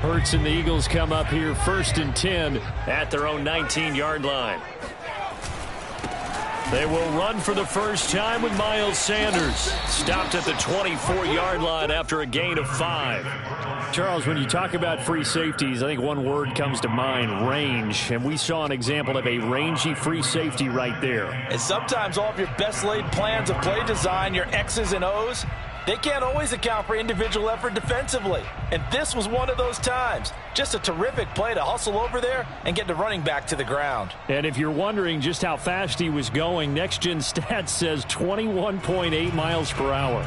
Hurts and the Eagles come up here 1st and 10 at their own 19-yard line. They will run for the first time with Miles Sanders. Stopped at the 24-yard line after a gain of 5. Charles, when you talk about free safeties, I think one word comes to mind, range. And we saw an example of a rangy free safety right there. And sometimes all of your best laid plans of play design, your X's and O's, they can't always account for individual effort defensively. And this was one of those times. Just a terrific play to hustle over there and get the running back to the ground. And if you're wondering just how fast he was going, Next Gen Stats says 21.8 miles per hour.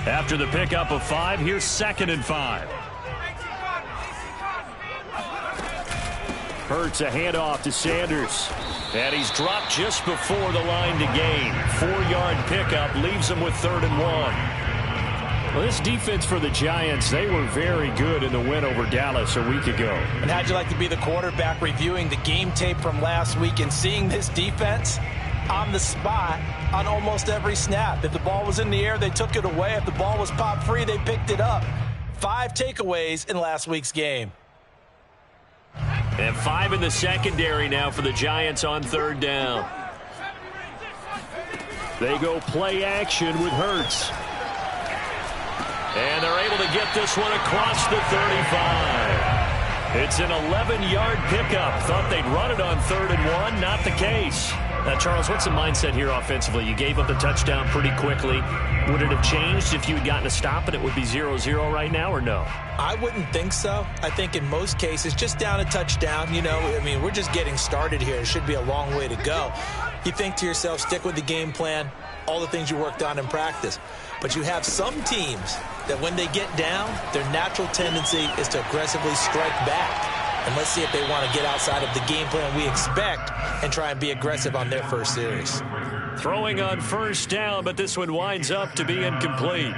After the pickup of 5, here's 2nd and 5. Hurts a handoff to Sanders. And he's dropped just before the line to gain. 4-yard pickup leaves him with 3rd and 1. Well, this defense for the Giants, they were very good in the win over Dallas a week ago. And how'd you like to be the quarterback reviewing the game tape from last week and seeing this defense on the spot on almost every snap? If the ball was in the air, they took it away. If the ball was popped free, they picked it up. 5 takeaways in last week's game. And 5 in the secondary now for the Giants on 3rd down. They go play action with Hurts. And they're able to get this one across the 35. It's an 11-yard pickup. Thought they'd run it on 3rd and 1. Not the case. Now, Charles, what's the mindset here offensively? You gave up the touchdown pretty quickly. Would it have changed if you had gotten a stop and it would be 0-0 right now, or no? I wouldn't think so. I think in most cases, just down a touchdown, you know, I mean, we're just getting started here. It should be a long way to go. You think to yourself, stick with the game plan, all the things you worked on in practice. But you have some teams that when they get down, their natural tendency is to aggressively strike back. And let's see if they want to get outside of the game plan we expect and try and be aggressive on their first series. Throwing on 1st down, but this one winds up to be incomplete.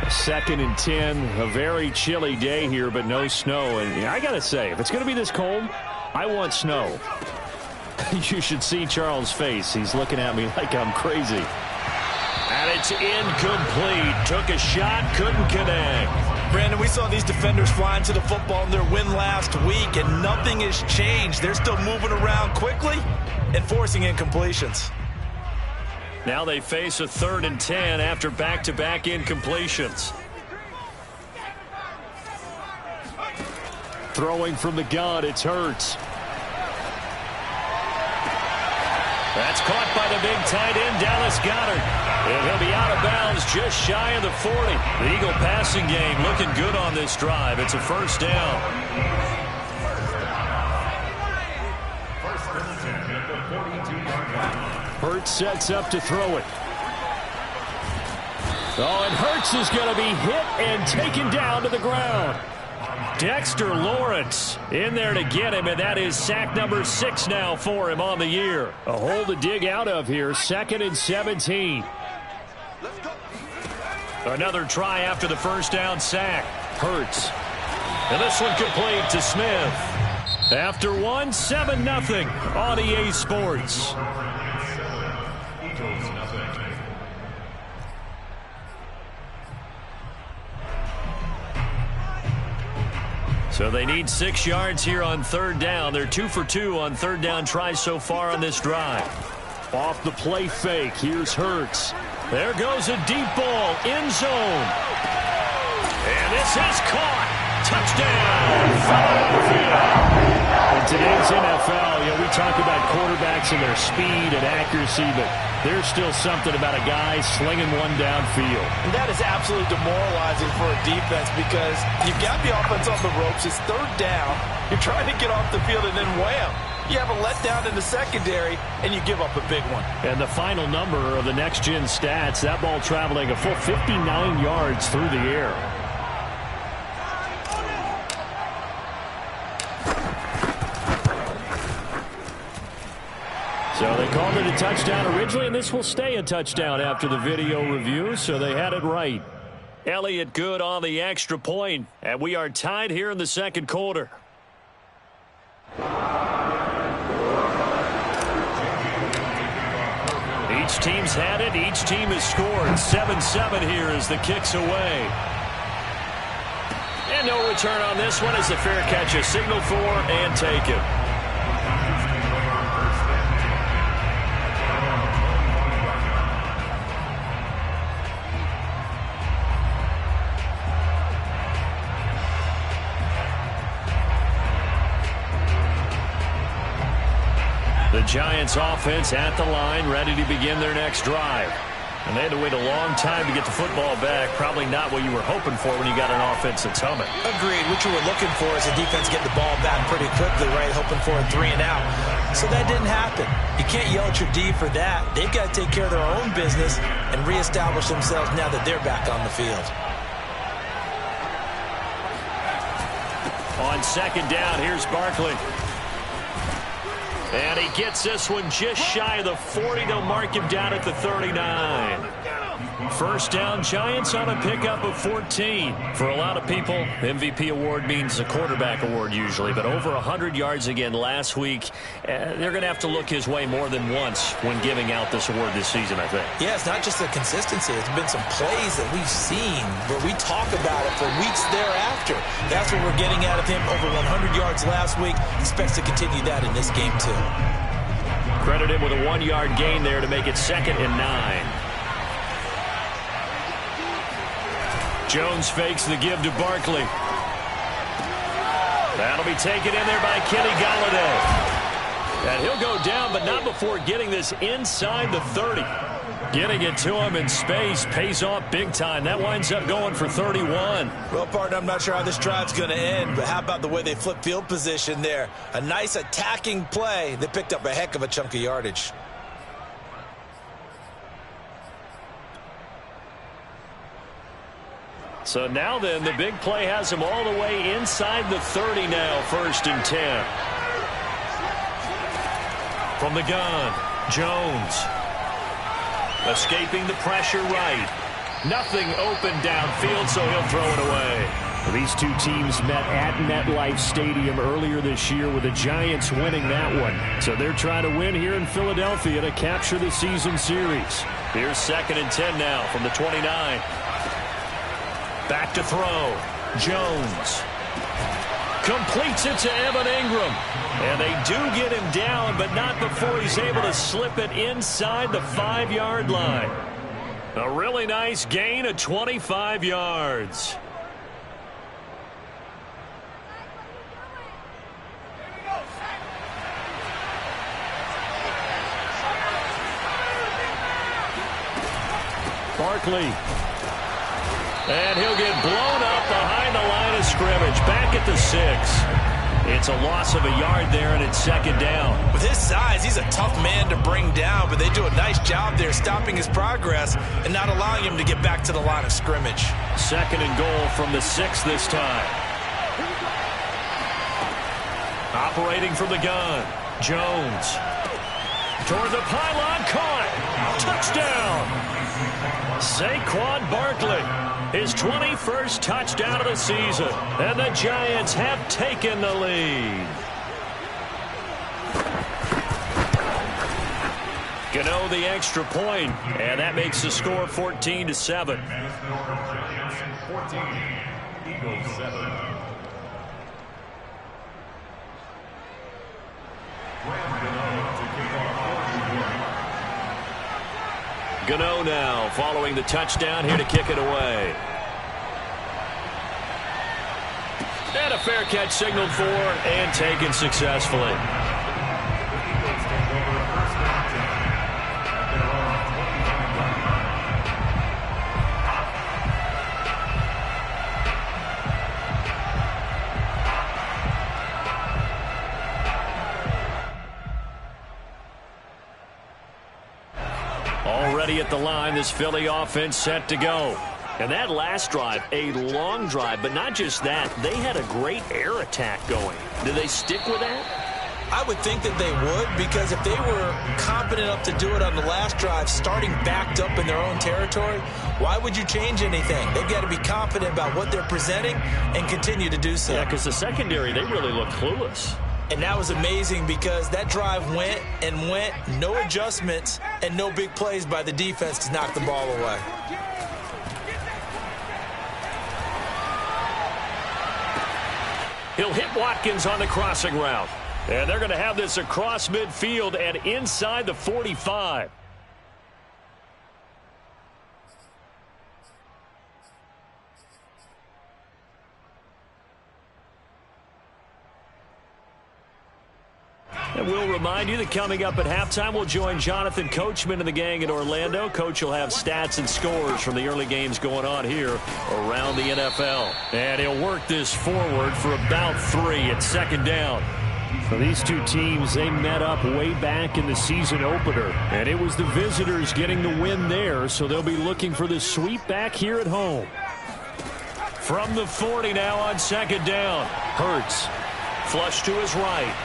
Second and 10, a very chilly day here, but no snow. And I got to say, if it's going to be this cold, I want snow. You should see Charles' face. He's looking at me like I'm crazy. And it's incomplete. Took a shot, couldn't connect. Brandon, we saw these defenders flying to the football in their win last week, and nothing has changed. They're still moving around quickly and forcing incompletions. Now they face a 3rd and 10 after back-to-back incompletions. Throwing from the gun, it's Hurts. That's caught by the big tight end, Dallas Goedert. And he'll be out of bounds just shy of the 40. The Eagle passing game looking good on this drive. It's a 1st down. Hurts sets up to throw it. Oh, and Hurts is going to be hit and taken down to the ground. Dexter Lawrence in there to get him, and that is sack number 6 now for him on the year. A hole to dig out of here, 2nd and 17. Another try after the 1st down sack. Hurts. And this one complete to Smith. After 7-0 on EA Sports. So they need 6 yards here on 3rd down. They're 2 for 2 on 3rd down tries so far on this drive. Off the play fake, here's Hurts. There goes a deep ball, end zone. And this is caught. Touchdown. In today's NFL, we talk about quarterbacks and their speed and accuracy, but there's still something about a guy slinging one downfield. And that is absolutely demoralizing for a defense because you've got the offense on the ropes. It's 3rd down. You're trying to get off the field and then wham. You have a letdown in the secondary, and you give up a big one. And the final number of the next-gen stats, that ball traveling a full 59 yards through the air. So they called it a touchdown originally, and this will stay a touchdown after the video review, so they had it right. Elliott good on the extra point, and we are tied here in the second quarter. Each team's had it. Each team has scored. 7-7 here as the kick's away. And no return on this one as the fair catch is signaled for and taken. The Giants offense at the line, ready to begin their next drive. And they had to wait a long time to get the football back. Probably not what you were hoping for when you got an offense that's humming. Agreed. What you were looking for is a defense getting the ball back pretty quickly, right? Hoping for a 3 and out. So that didn't happen. You can't yell at your D for that. They've got to take care of their own business and reestablish themselves now that they're back on the field. On second down, here's Barkley. And he gets this one just shy of the 40. They'll mark him down at the 39. First down, Giants on a pickup of 14. For a lot of people, MVP award means a quarterback award usually, but over 100 yards again last week. They're going to have to look his way more than once when giving out this award this season, I think. Yeah, it's not just the consistency. It's been some plays that we've seen where we talk about it for weeks thereafter. That's what we're getting out of him. Over 100 yards last week. Expects to continue that in this game, too. Credit him with a 1-yard gain there to make it 2nd and 9. Jones fakes the give to Barkley. That'll be taken in there by Kenny Golladay. And he'll go down, but not before getting this inside the 30. Getting it to him in space pays off big time. That winds up going for 31. Well, partner, I'm not sure how this drive's going to end, but how about the way they flip field position there? A nice attacking play. They picked up a heck of a chunk of yardage. So now then, the big play has him all the way inside the 30 now, 1st and 10. From the gun, Jones. Escaping the pressure right. Nothing open downfield, so he'll throw it away. These two teams met at MetLife Stadium earlier this year with the Giants winning that one. So they're trying to win here in Philadelphia to capture the season series. Here's 2nd and 10 now from the 29. Back to throw. Jones completes it to Evan Ingram. And they do get him down, but not before he's able to slip it inside the 5-yard line. A really nice gain of 25 yards. Barkley. And he'll get blown up behind the line of scrimmage. Back at the 6. It's a loss of a yard there, and it's 2nd down. With his size, he's a tough man to bring down, but they do a nice job there stopping his progress and not allowing him to get back to the line of scrimmage. 2nd and goal from the 6 this time. Operating from the gun, Jones. Toward the pylon, caught. Touchdown. Saquon Barkley. His 21st touchdown of the season. And the Giants have taken the lead. Gano the extra point, and that makes the score 14-7. 14, Eagles 7. Gano now following the touchdown here to kick it away. And a fair catch signaled for and taken successfully. ready at the line. This Philly offense set to go. And that last drive, a long drive, but not just that. They had a great air attack going. Do they stick with that? I would think that they would, because if they were confident enough to do it on the last drive, starting backed up in their own territory, why would you change anything? They've got to be confident about what they're presenting and continue to do so. Yeah, because the secondary, they really look clueless. And that was amazing because that drive went and went, no adjustments, and no big plays by the defense to knock the ball away. He'll hit Watkins on the crossing route. And they're going to have this across midfield and inside the 45. And we'll remind you that coming up at halftime, we'll join Jonathan Coachman and the gang in Orlando. Coach will have stats and scores from the early games going on here around the NFL. And he'll work this forward for about 3 at second down. So these two teams, they met up way back in the season opener. And it was the visitors getting the win there, so they'll be looking for the sweep back here at home. From the 40 now on second down. Hurts. Flush to his right.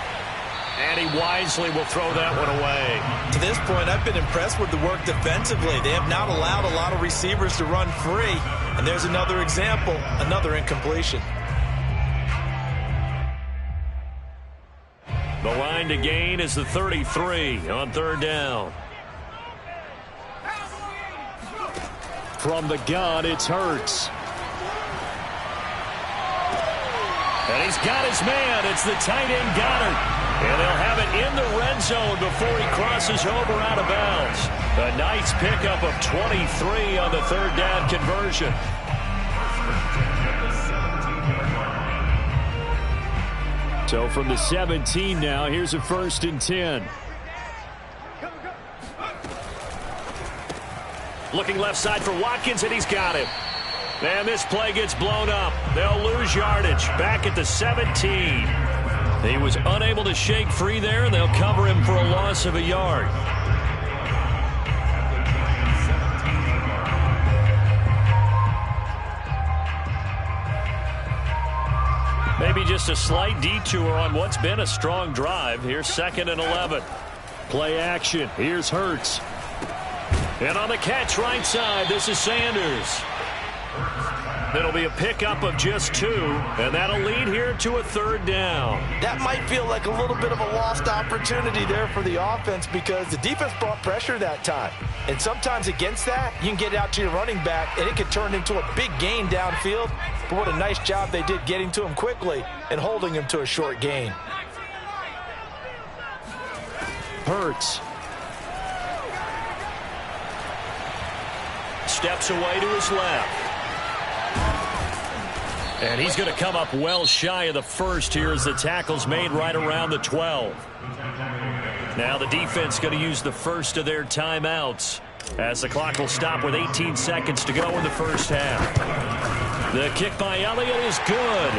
And he wisely will throw that one away. To this point, I've been impressed with the work defensively. They have not allowed a lot of receivers to run free. And there's another example, another incompletion. The line to gain is the 33 on third down. From the gun, it's Hurts. And he's got his man. It's the tight end Goddard. And they'll have it in the red zone before he crosses over out of bounds. A nice pickup of 23 on the third down conversion. So from the 17 now, here's a 1st and 10. Looking left side for Watkins, and he's got him. And this play gets blown up. They'll lose yardage back at the 17. He was unable to shake free there, and they'll cover him for a loss of a yard. Maybe just a slight detour on what's been a strong drive. Here's 2nd and 11. Play action. Here's Hurts. And on the catch right side, this is Sanders. It'll be a pickup of just 2, and that'll lead here to a 3rd down. That might feel like a little bit of a lost opportunity there for the offense because the defense brought pressure that time. And sometimes against that, you can get it out to your running back, and it could turn into a big gain downfield. But what a nice job they did getting to him quickly and holding him to a short gain. Hurts. Steps away to his left. And he's going to come up well shy of the first here as the tackle's made right around the 12. Now the defense going to use the first of their timeouts as the clock will stop with 18 seconds to go in the first half. The kick by Elliott is good.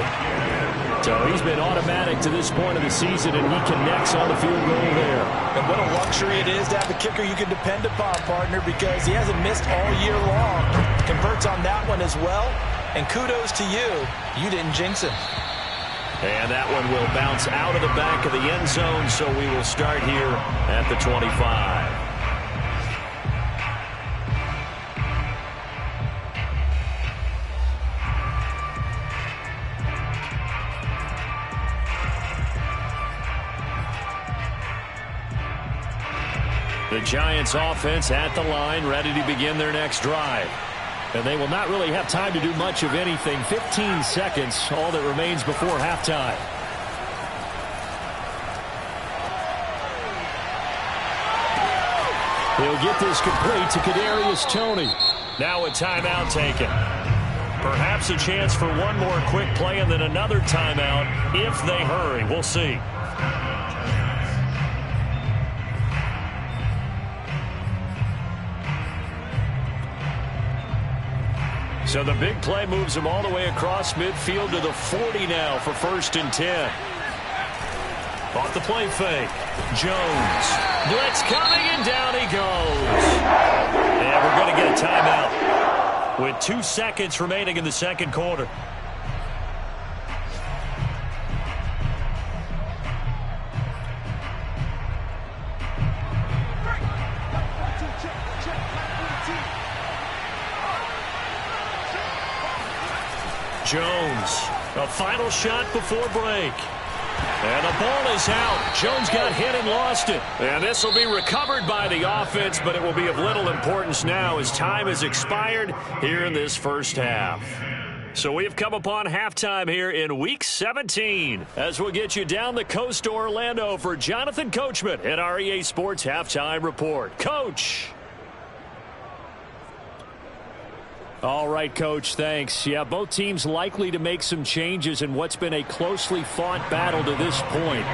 So he's been automatic to this point of the season, and he connects on the field goal there. And what a luxury it is to have a kicker you can depend upon, partner, because he hasn't missed all year long. Converts on that one as well. And kudos to you. You didn't jinx him. And that one will bounce out of the back of the end zone, so we will start here at the 25. The Giants offense at the line, ready to begin their next drive. And they will not really have time to do much of anything. 15 seconds, all that remains before halftime. He'll get this complete to Kadarius Toney. Now a timeout taken. Perhaps a chance for one more quick play and then another timeout if they hurry. We'll see. So the big play moves him all the way across midfield to the 40 now for 1st and 10. Off the play fake. Jones. Blitz coming, and down he goes. And we're going to get a timeout with 2 seconds remaining in the second quarter. Jones, a final shot before break. And the ball is out. Jones got hit and lost it. And this will be recovered by the offense, but it will be of little importance now as time has expired here in this first half. So we have come upon halftime here in Week 17 as we'll get you down the coast to Orlando for Jonathan Coachman at our EA Sports Halftime Report. Coach. All right, Coach, thanks. Yeah, both teams likely to make some changes in what's been a closely fought battle to this point.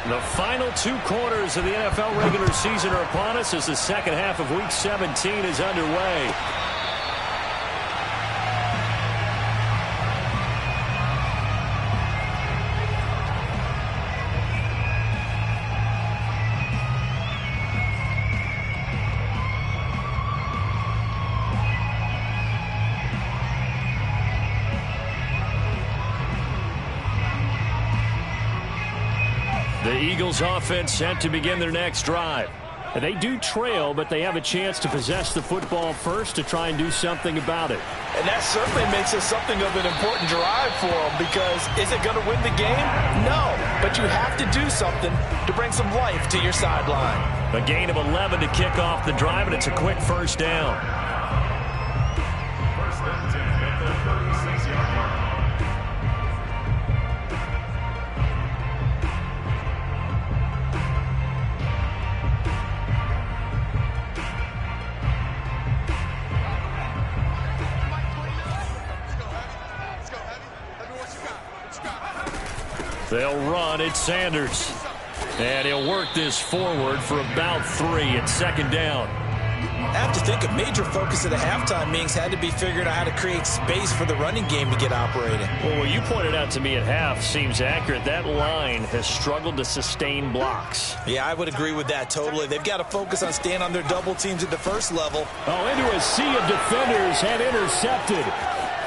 The final 2 quarters of the NFL regular season are upon us as the second half of Week 17 is underway. The Eagles offense set to begin their next drive. They do trail, but they have a chance to possess the football first to try and do something about it. And that certainly makes it something of an important drive for them, because is it going to win the game? No, but you have to do something to bring some life to your sideline. A gain of 11 to kick off the drive, and it's a quick first down. They'll run. It's Sanders. And he'll work this forward for about 3 at second down. I have to think a major focus of the halftime meetings had to be figuring out how to create space for the running game to get operating. Well, what you pointed out to me at half seems accurate. That line has struggled to sustain blocks. Yeah, I would agree with that totally. They've got to focus on staying on their double teams at the first level. Oh, into a sea of defenders and intercepted.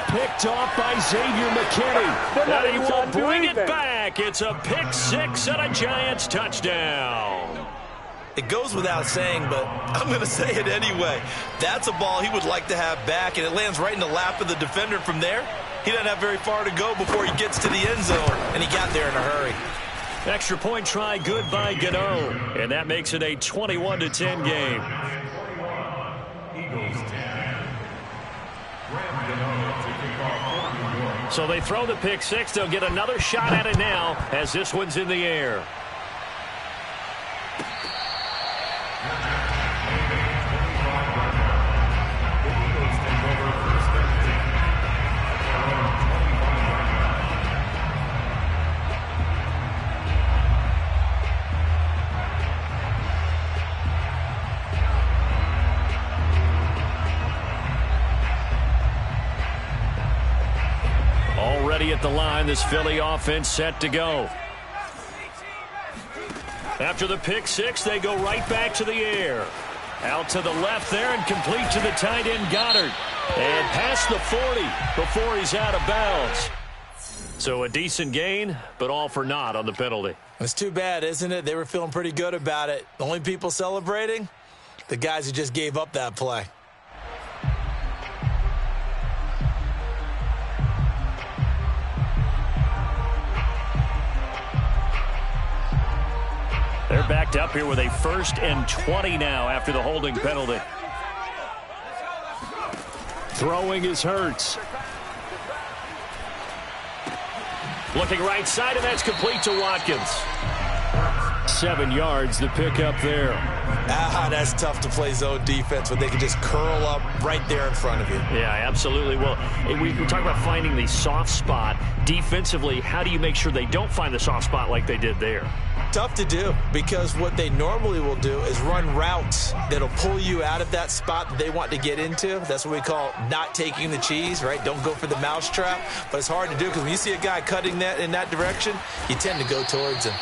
Picked off by Xavier McKinney. And he will bring it back. It's a pick 6 and a Giants touchdown. It goes without saying, but I'm going to say it anyway. That's a ball he would like to have back, and it lands right in the lap of the defender from there. He doesn't have very far to go before he gets to the end zone, and he got there in a hurry. Extra point try good by Gano, and that makes it a 21-10 game. So they throw the pick 6. They'll get another shot at it now as this one's in the air. Already at the line, this Philly offense set to go. After the pick 6, they go right back to the air. Out to the left there and complete to the tight end Goddard. And past the 40 before he's out of bounds. So a decent gain, but all for naught on the penalty. It's too bad, isn't it? They were feeling pretty good about it. The only people celebrating? The guys who just gave up that play. They're backed up here with a 1st and 20 now after the holding penalty. Throwing is Hurts. Looking right side, and that's complete to Watkins. 7 yards, the pickup there. That's tough to play zone defense when they can just curl up right there in front of you. Yeah, absolutely. Well, we talk about finding the soft spot. Defensively, how do you make sure they don't find the soft spot like they did there? Tough to do, because what they normally will do is run routes that'll pull you out of that spot that they want to get into. That's what we call not taking the cheese, right? Don't go for the mousetrap. But it's hard to do because when you see a guy cutting that in that direction, you tend to go towards him.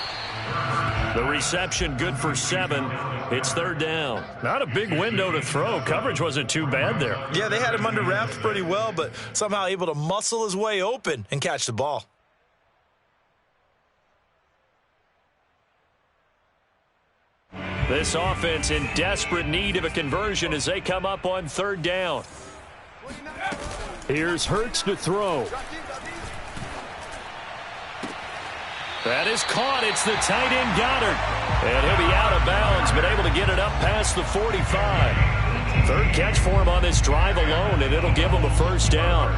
The reception good for 7. It's third down. Not a big window to throw. Coverage wasn't too bad there. Yeah, they had him under wraps pretty well, but somehow able to muscle his way open and catch the ball. This offense in desperate need of a conversion as they come up on third down. Here's Hurts to throw. That is caught. It's the tight end Goddard. And he'll be out of bounds, but able to get it up past the 45. Third catch for him on this drive alone, and it'll give him a first down.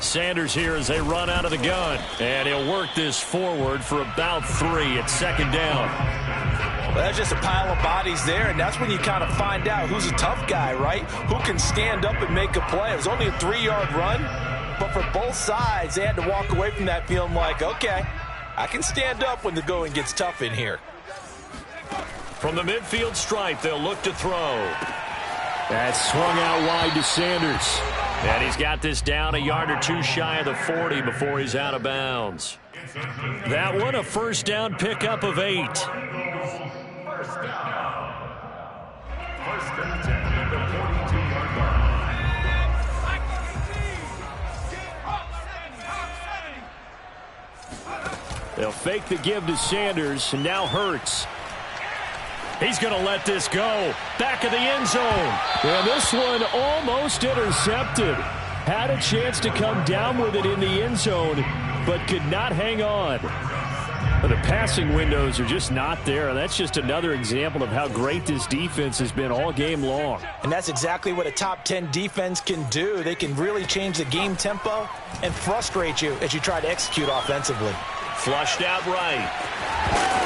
Sanders here as they run out of the gun. And he'll work this forward for about 3 at second down. Well, that's just a pile of bodies there, and that's when you kind of find out who's a tough guy, right? Who can stand up and make a play. It was only a 3-yard run, but for both sides, they had to walk away from that feeling like, okay, I can stand up when the going gets tough in here. From the midfield stripe, they'll look to throw. That's swung out wide to Sanders. And he's got this down a yard or two shy of the 40 before he's out of bounds. That one, a first down pickup of 8. They'll fake the give to Sanders, and now Hurts. He's going to let this go. Back of the end zone. And this one almost intercepted. Had a chance to come down with it in the end zone, but could not hang on. The passing windows are just not there. That's just another example of how great this defense has been all game long. And that's exactly what a top 10 defense can do. They can really change the game tempo and frustrate you as you try to execute offensively. Flushed out right.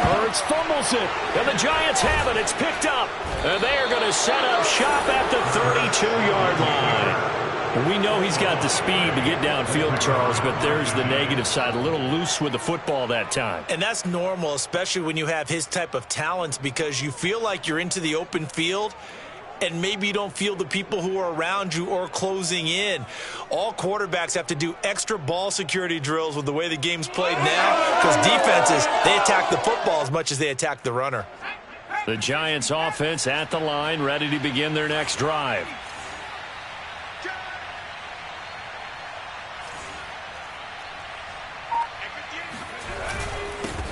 Hurts fumbles it. And the Giants have it. It's picked up. And they are going to set up shop at the 32-yard line. And we know he's got the speed to get downfield, Charles, but there's the negative side. A little loose with the football that time. And that's normal, especially when you have his type of talents, because you feel like you're into the open field and maybe you don't feel the people who are around you or closing in. All quarterbacks have to do extra ball security drills with the way the game's played now, because defenses, they attack the football as much as they attack the runner. The Giants offense at the line, ready to begin their next drive.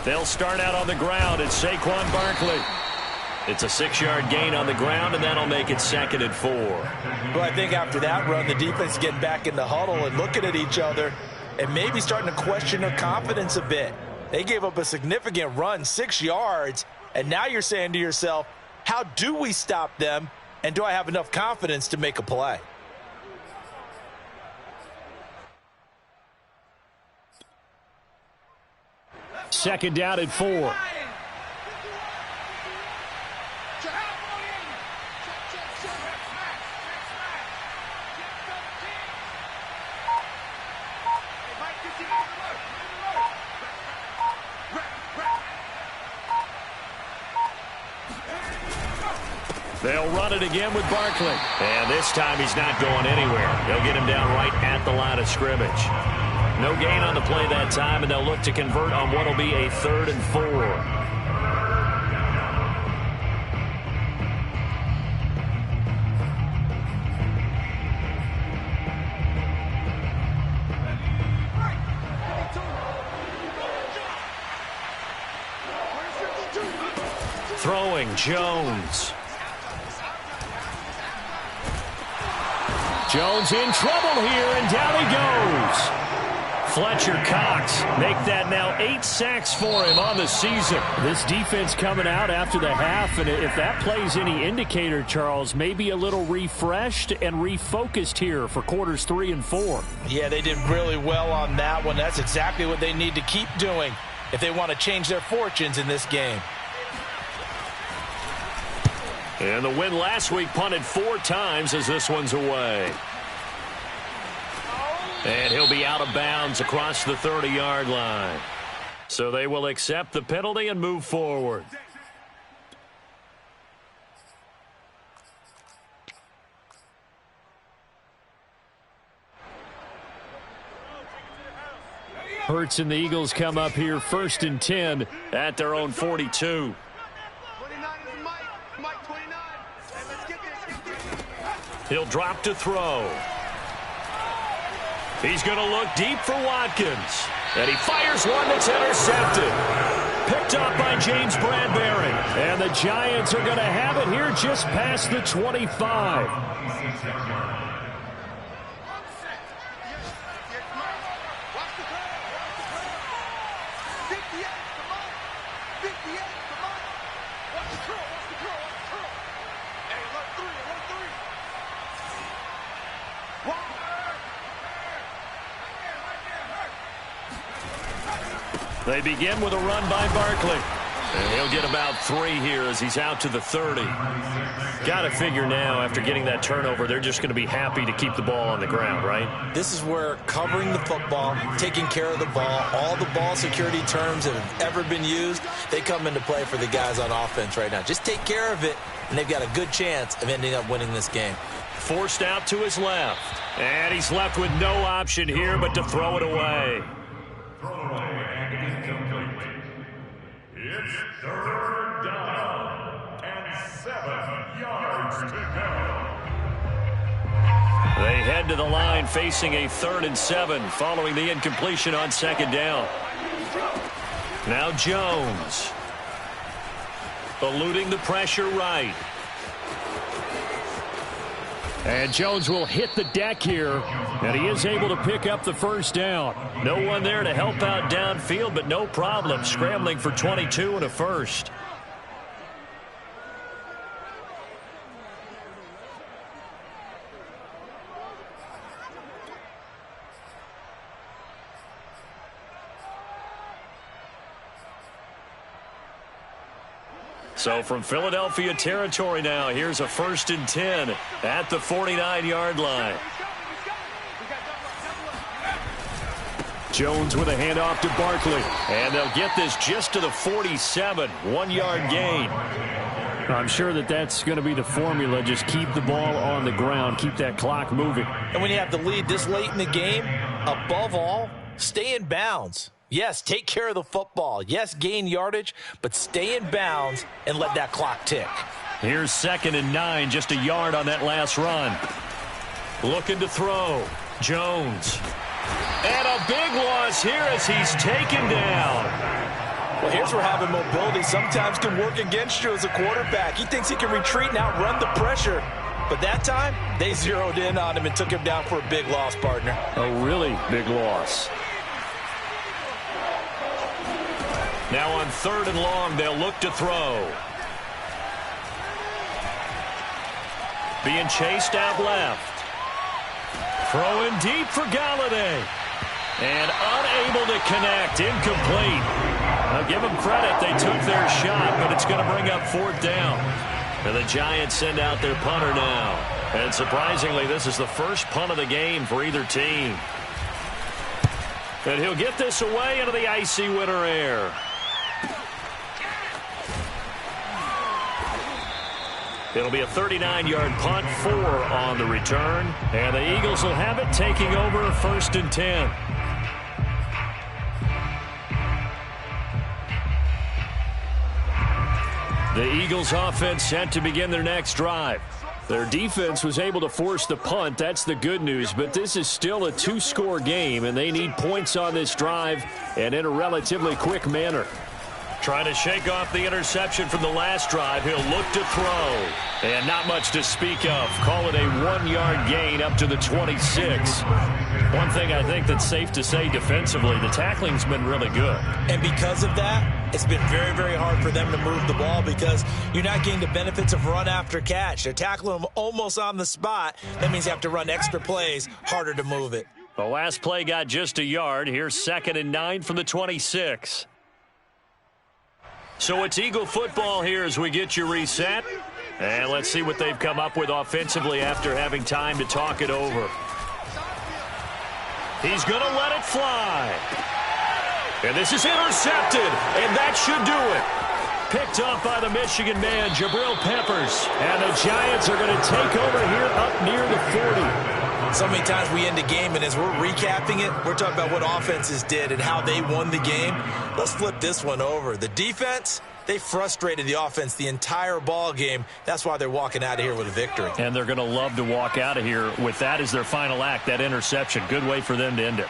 They'll start out on the ground. It's Saquon Barkley. It's a 6-yard gain on the ground, and that'll make it 2nd and 4. Well, I think after that run, the defense getting back in the huddle and looking at each other and maybe starting to question their confidence a bit. They gave up a significant run, 6 yards, and now you're saying to yourself, how do we stop them, and do I have enough confidence to make a play? Second down and 4. They'll run it again with Barkley. And this time he's not going anywhere. They'll get him down right at the line of scrimmage. No gain on the play that time, and they'll look to convert on what will be a 3rd and 4. Throwing, Jones. Jones in trouble here, and down he goes. Fletcher Cox make that now 8 sacks for him on the season. This defense coming out after the half, and if that plays any indicator, Charles, maybe a little refreshed and refocused here for quarters 3 and 4. Yeah, they did really well on that one. That's exactly what they need to keep doing if they want to change their fortunes in this game. And the win last week punted 4 times as this one's away. And he'll be out of bounds across the 30-yard line. So they will accept the penalty and move forward. Hurts and the Eagles come up here 1st and 10 at their own 42. He'll drop to throw. He's going to look deep for Watkins. And he fires one that's intercepted. Picked up by James Bradbury. And the Giants are going to have it here just past the 25. They begin with a run by Barkley. And he'll get about 3 here as he's out to the 30. Got to figure now, after getting that turnover, they're just going to be happy to keep the ball on the ground, right? This is where covering the football, taking care of the ball, all the ball security terms that have ever been used, they come into play for the guys on offense right now. Just take care of it, and they've got a good chance of ending up winning this game. Forced out to his left. And he's left with no option here but to throw it away. It's 3rd down and 7 yards to go. They head to the line facing a 3rd and 7 following the incompletion on 2nd down. Now Jones. Eluding the pressure right. And Jones will hit the deck here, and he is able to pick up the 1st down. No one there to help out downfield, but no problem scrambling for 22 and a 1st. So from Philadelphia territory now, here's a 1st and 10 at the 49-yard line. Jones with a handoff to Barkley. And they'll get this just to the 47, 1-yard gain. I'm sure that that's going to be the formula. Just keep the ball on the ground. Keep that clock moving. And when you have the lead this late in the game, above all, stay in bounds. Yes, take care of the football. Yes, gain yardage, but stay in bounds and let that clock tick. Here's 2nd and 9, just a yard on that last run. Looking to throw. Jones. And a big loss here as he's taken down. Well, here's where having mobility sometimes can work against you as a quarterback. He thinks he can retreat and outrun the pressure. But that time, they zeroed in on him and took him down for a big loss, partner. A really big loss. Now on 3rd and long, they'll look to throw. Being chased out left. Throwing deep for Galladay. And unable to connect. Incomplete. I'll give them credit. They took their shot, but it's going to bring up 4th down. And the Giants send out their punter now. And surprisingly, this is the first punt of the game for either team. And he'll get this away into the icy winter air. It'll be a 39-yard punt, 4 on the return. And the Eagles will have it, taking over 1st and 10. The Eagles offense set to begin their next drive. Their defense was able to force the punt. That's the good news. But this is still a 2-score game, and they need points on this drive and in a relatively quick manner. Trying to shake off the interception from the last drive. He'll look to throw. And not much to speak of. Call it a 1-yard gain up to the 26. One thing I think that's safe to say defensively, the tackling's been really good. And because of that, it's been very, very hard for them to move the ball because you're not getting the benefits of run after catch. They're tackling them almost on the spot. That means you have to run extra plays, harder to move it. The last play got just a yard. Here's 2nd and 9 from the 26. So it's Eagle football here as we get you reset. And let's see what they've come up with offensively after having time to talk it over. He's going to let it fly. And this is intercepted, and that should do it. Picked off by the Michigan man, Jabril Peppers. And the Giants are going to take over here up near the 40. So many times we end a game, and as we're recapping it, we're talking about what offenses did and how they won the game. Let's flip this one over. The defense, they frustrated the offense the entire ball game. That's why they're walking out of here with a victory. And they're going to love to walk out of here with that as their final act, that interception. Good way for them to end it.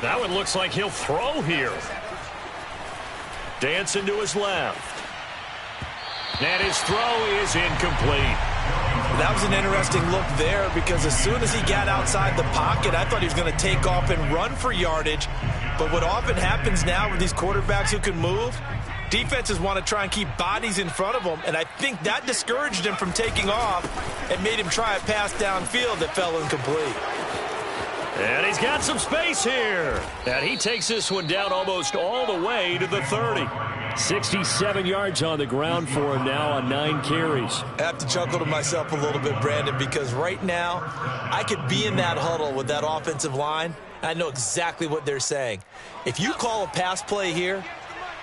That one looks like he'll throw here. Dancing to his left. And his throw is incomplete. That was an interesting look there because as soon as he got outside the pocket, I thought he was going to take off and run for yardage. But what often happens now with these quarterbacks who can move, defenses want to try and keep bodies in front of them, and I think that discouraged him from taking off and made him try a pass downfield that fell incomplete. And he's got some space here. And he takes this one down almost all the way to the 30. 67 yards on the ground for him now on 9 carries. I have to chuckle to myself a little bit, Brandon, because right now I could be in that huddle with that offensive line. I know exactly what they're saying. If you call a pass play here,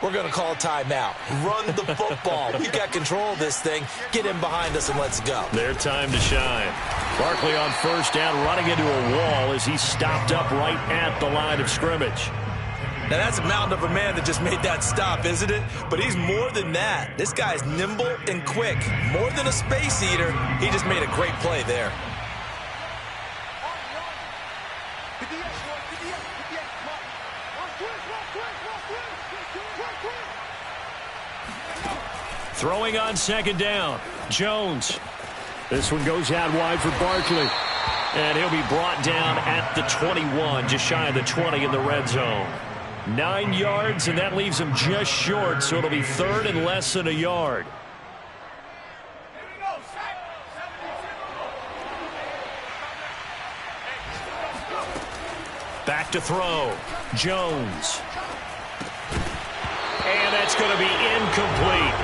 we're going to call a timeout. Run the football. We've got control of this thing. Get in behind us and let's go. Their time to shine. Barkley on first down, running into a wall as he stopped up right at the line of scrimmage. Now, that's a mountain of a man that just made that stop, isn't it? But he's more than that. This guy's nimble and quick. More than a space eater, he just made a great play there. Throwing on 2nd down, Jones. This one goes out wide for Barkley. And he'll be brought down at the 21, just shy of the 20 in the red zone. 9 yards, and that leaves him just short, so it'll be 3rd and less than a yard. Back to throw. Jones. And that's going to be incomplete.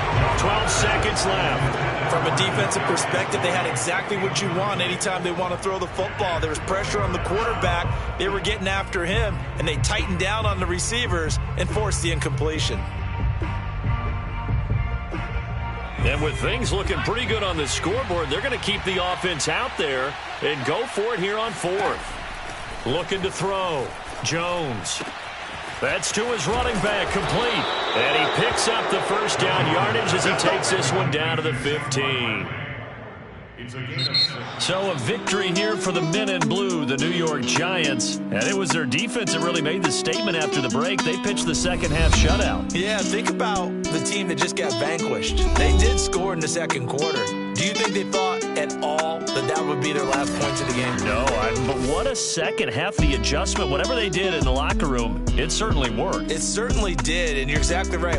12 seconds left. From a defensive perspective, they had exactly what you want anytime they want to throw the football. There was pressure on the quarterback. They were getting after him, and they tightened down on the receivers and forced the incompletion. And with things looking pretty good on the scoreboard, they're going to keep the offense out there and go for it here on 4th. Looking to throw. Jones. That's to his running back, complete. And he picks up the first down yardage as he takes this one down to the 15. So a victory here for the men in blue, the New York Giants. And it was their defense that really made the statement after the break. They pitched the second half shutout. Yeah, think about the team that just got vanquished. They did score in the second quarter. Do you think they thought at all that that would be their last points of the game? No, but what a second half. The adjustment, whatever they did in the locker room, it certainly worked. It certainly did, and you're exactly right.